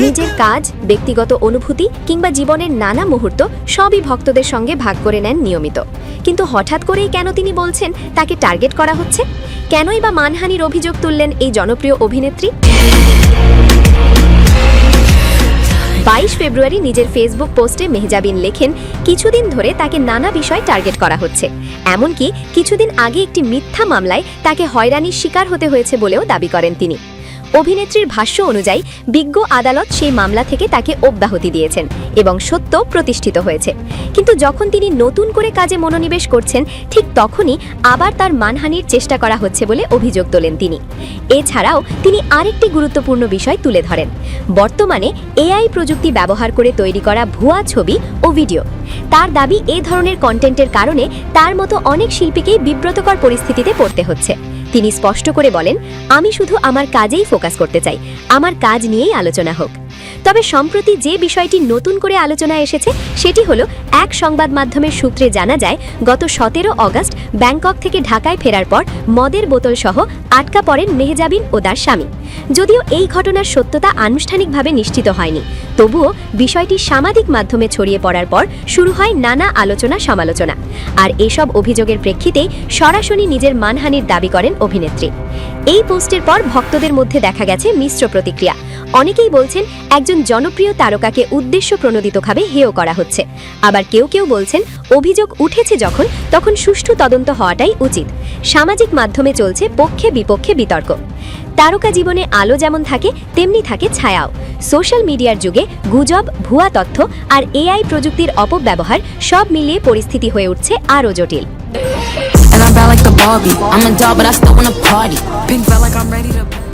নিজের কাজ, ব্যক্তিগত অনুভূতি কিংবা জীবনের নানা মুহূর্ত সবই ভক্তদের সঙ্গে ভাগ করে নেন নিয়মিত। কিন্তু হঠাৎ করেই কেন তিনি বলছেন তাকে টার্গেট করা হচ্ছে? কেনই বা মানহানির অভিযোগ তুললেন এই জনপ্রিয় অভিনেত্রী? 22 ফেব্রুয়ারি নিজের ফেসবুক পোস্টে মেহজাবিন লেখেন, কিছুদিন ধরে তাকে নানা বিষয় টার্গেট করা হচ্ছে। এমনকি কিছুদিন আগে একটি মিথ্যা মামলায় তাকে হয়রানির শিকার হতে হয়েছে বলেও দাবি করেন তিনি। অভিনেত্রীর ভাষ্য অনুযায়ী বিজ্ঞ আদালত সেই মামলা থেকে তাকে অব্যাহতি দিয়েছেন এবং সত্য প্রতিষ্ঠিত হয়েছে। কিন্তু যখন তিনি নতুন করে কাজে মনোনিবেশ করছেন, ঠিক তখনই আবার তার মানহানির চেষ্টা করা হচ্ছে বলে অভিযোগ তোলেন তিনি। এছাড়াও তিনি আরেকটি গুরুত্বপূর্ণ বিষয় তুলে ধরেন, বর্তমানে এআই প্রযুক্তি ব্যবহার করে তৈরি করা ভুয়া ছবি ও ভিডিও। তার দাবি, এই ধরনের কন্টেন্টের কারণে তার মতো অনেক শিল্পীকেই বিব্রতকর পরিস্থিতিতে পড়তে হচ্ছে। তিনি স্পষ্ট করে বলেন, আমি শুধু আমার কাজেই ফোকাস করতে চাই, আমার কাজ নিয়েই আলোচনা হোক। তবে সম্প্রতি যে বিষয়টি নতুন করে আলোচনায় এসেছে সেটি হলো, এক সংবাদ মাধ্যমের সূত্রে জানা যায়, গত 17 অগস্ট ব্যাংকক থেকে ঢাকায় ফেরার পর মদের বোতল সহ আটকা পড়েন মেহজাবিন ও তার স্বামী। যদিও এই ঘটনার সত্যতা আনুষ্ঠানিকভাবে নিশ্চিত হয়নি, তবুও বিষয়টি সামাজিক মাধ্যমে ছড়িয়ে পড়ার পর শুরু হয় নানা আলোচনা সমালোচনা। আর এসব অভিযোগের প্রেক্ষিতেই সরাসরি নিজের মানহানির দাবি করেন অভিনেত্রী। এই পোস্টের পর ভক্তদের মধ্যে দেখা গেছে মিশ্র প্রতিক্রিয়া। অনেকেই বলছেন একজন জনপ্রিয় তারকাকে উদ্দেশ্য প্রণোদিতভাবে হেয় করা হচ্ছে, আবার কেউ কেউ বলছেন অভিযোগ উঠেছে যখন, তখন সুষ্ঠু তদন্ত হওয়াটাই উচিত। সামাজিক মাধ্যমে চলছে পক্ষে বিপক্ষে বিতর্ক। তারকা জীবনে আলো যেমন থাকে, তেমনি থাকে ছায়াও। সোশ্যাল মিডিয়ার যুগে গুজব, ভুয়া তথ্য আর এআই প্রযুক্তির অপব্যবহার সব মিলিয়ে পরিস্থিতি হয়ে উঠছে আরও জটিল। And I'm bad like the Barbie. I'm a doll, but I still wanna party. Pink felt like I'm ready to